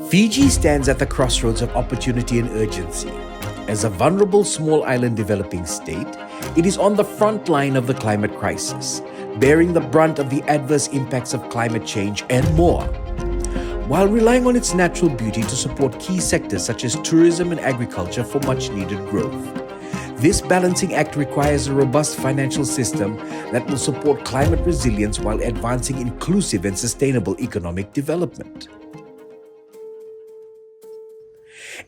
Fiji stands at the crossroads of opportunity and urgency. As a vulnerable small island developing state, it is on the front line of the climate crisis, bearing the brunt of the adverse impacts of climate change and more. While relying on its natural beauty to support key sectors such as tourism and agriculture for much needed growth. This balancing act requires a robust financial system that will support climate resilience while advancing inclusive and sustainable economic development.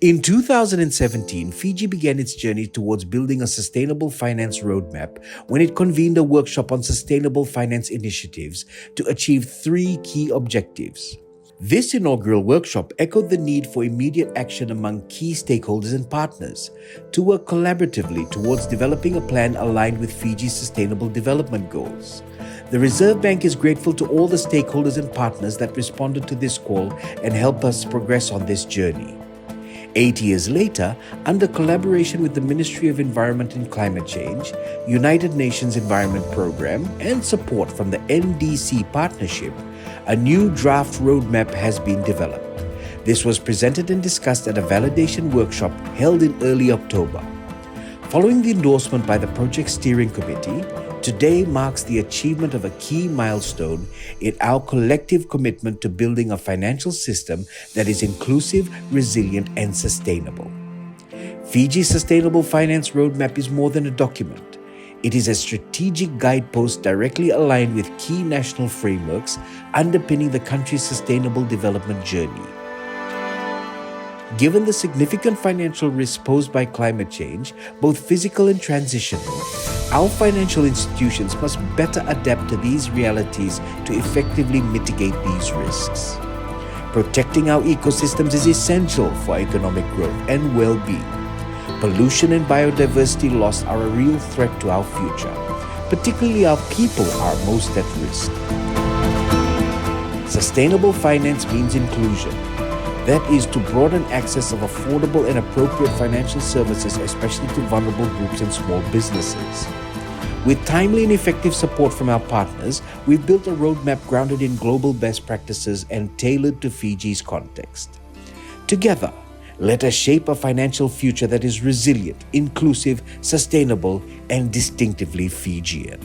In 2017, Fiji began its journey towards building a sustainable finance roadmap when it convened a workshop on sustainable finance initiatives to achieve 3 key objectives. This inaugural workshop echoed the need for immediate action among key stakeholders and partners to work collaboratively towards developing a plan aligned with Fiji's sustainable development goals. The Reserve Bank is grateful to all the stakeholders and partners that responded to this call and helped us progress on this journey. 8 years later, under collaboration with the Ministry of Environment and Climate Change, United Nations Environment Programme, and support from the NDC Partnership, a new draft roadmap has been developed. This was presented and discussed at a validation workshop held in early October. Following the endorsement by the Project Steering Committee, today marks the achievement of a key milestone in our collective commitment to building a financial system that is inclusive, resilient, and sustainable. Fiji's Sustainable Finance Roadmap is more than a document. It is a strategic guidepost directly aligned with key national frameworks underpinning the country's sustainable development journey. Given the significant financial risks posed by climate change, both physical and transitional, our financial institutions must better adapt to these realities to effectively mitigate these risks. Protecting our ecosystems is essential for economic growth and well-being. Pollution and biodiversity loss are a real threat to our future. Particularly our people are most at risk. Sustainable finance means inclusion. That is to broaden access of affordable and appropriate financial services, especially to vulnerable groups and small businesses. With timely and effective support from our partners, we've built a roadmap grounded in global best practices and tailored to Fiji's context. Together, let us shape a financial future that is resilient, inclusive, sustainable, and distinctively Fijian.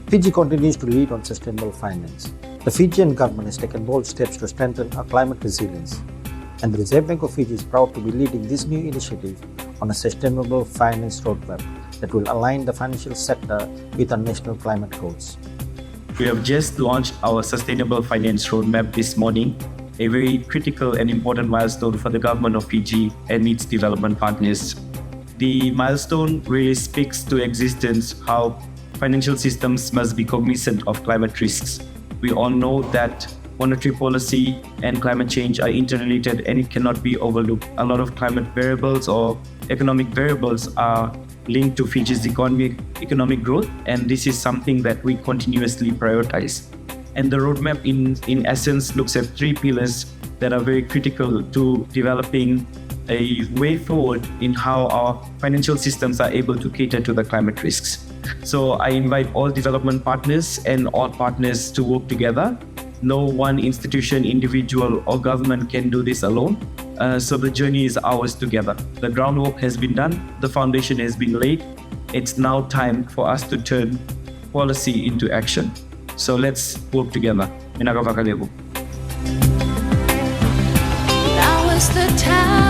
Fiji continues to lead on sustainable finance. The Fijian government has taken bold steps to strengthen our climate resilience, and the Reserve Bank of Fiji is proud to be leading this new initiative on a sustainable finance roadmap that will align the financial sector with our national climate goals. We have just launched our Sustainable Finance Roadmap this morning, a very critical and important milestone for the government of Fiji and its development partners. The milestone really speaks to existence how financial systems must be cognizant of climate risks. We all know that monetary policy and climate change are interrelated and it cannot be overlooked. A lot of climate variables or economic variables are linked to Fiji's economic growth, and this is something that we continuously prioritize. And the roadmap in essence looks at 3 pillars that are very critical to developing a way forward in how our financial systems are able to cater to the climate risks. So I invite all development partners and all partners to work together. No one institution, individual, or government can do this alone. So the journey is ours together. The groundwork has been done, the foundation has been laid. It's now time for us to turn policy into action. So let's work together. Now is the time.